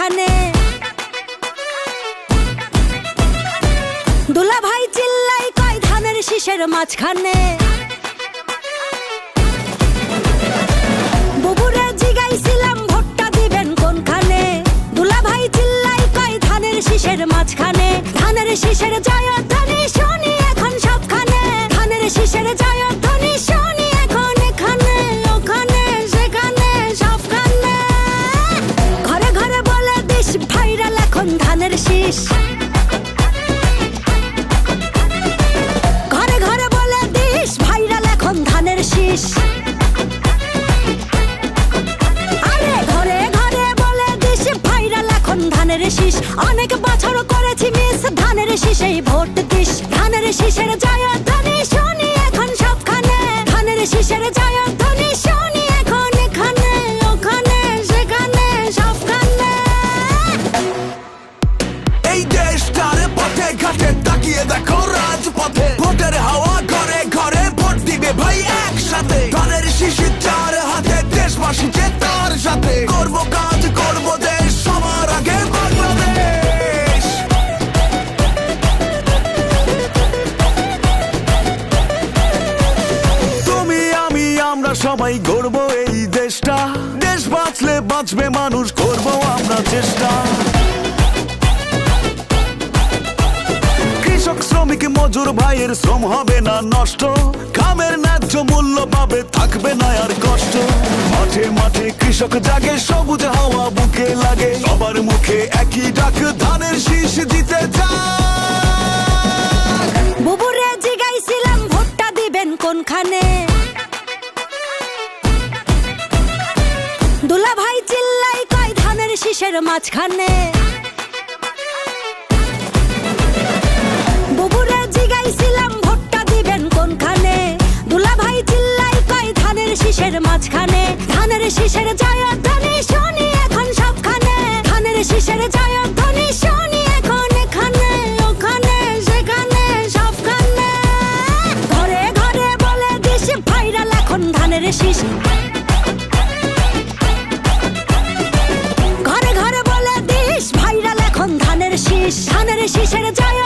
মাঝখানে। দুলা ভাই চিল্লাই কয় ধানের শীষের মাঝখানে। বুবুরে জিগাইছিলাম ভোটটা দিবেন কোনখানে। দুলা ভাই চিল্লাই কয় ধানের শীষের মাঝখানে। ধানের শীষের জয়ধ্বনি শুনি এখন সবখানে। ধানের শীষের জয়ধ্বনি শুনি এখন এখানে ওখানে সেখানে সবখানে। ঘরে ঘরে বলে দিস ভাইরাল এখন ধানের শীষ। ঘরে ঘরে বলে দিস ভাইরাল এখন ধানের শীষ। আরে ঘরে ঘরে বলে দিস ভাইরাল এখন ধানের শীষ। অনেক বছর করেছি মিস ধানের শীষেই ভোট দিস। ধানের শীষের জয়ধ্বনি শুনি এখন সবখানে। ধানের শীষের জয়ধ্বনি শুনি এখন এখানে ওখানে সেখানে সবখানে। এই দেশটার পথে ঘাটে তাকিয়ে দেখো রাজপথে। ভোটের হাওয়া ঘরে ঘরে ভোট দিবে ভাই একসাথে। ধানের শীষে চার হাতে দেশবাসী যে তার সাথে। করবো কাজ করবো দেশ সবার আগে বাংলাদেশ। তুমি আমি আমরা সবাই গড়বো এই দেশটা। দেশ বাঁচলে বাঁচবে মানুষ, করবো আমরা চেষ্টা। কৃষক শ্রমিক মজুর ভাইয়ের শ্রম হবে না নষ্ট। কামের ন্যায্য মূল্য পাবে, থাকবে না আর কষ্ট। মাঠে মাঠে কৃষক জাগে, সবুজ হাওয়া বুকে লাগে। সবার মুখে একই ডাক, ধানের শীষ দিতে যাক। বুবুরে জিগাইছিলাম ভোটটা দিবেন কোনখানে। দুলা ভাই চিল্লাই কয় ধানের শীষের মাঝখানে। বুবুরে জিগাইছিলাম ভোটটা দিবেন কোনখানে। দুলা ভাই চিল্লাই কয় ধানের শীষের মাঝখানে। ধানের শীষের জয়ধ্বনি শুনি এখন সবখানে। ধানের শীষের জয়ধ্বনি শুনি এখন এখানে ওখানে সেখানে সবখানে। ঘরে ঘরে বলে দিস ভাইরাল এখন ধানের শীষ। ঘরে ঘরে বলে দিস ভাইরাল এখন ধানের শীষ। ধানের শীষের জয়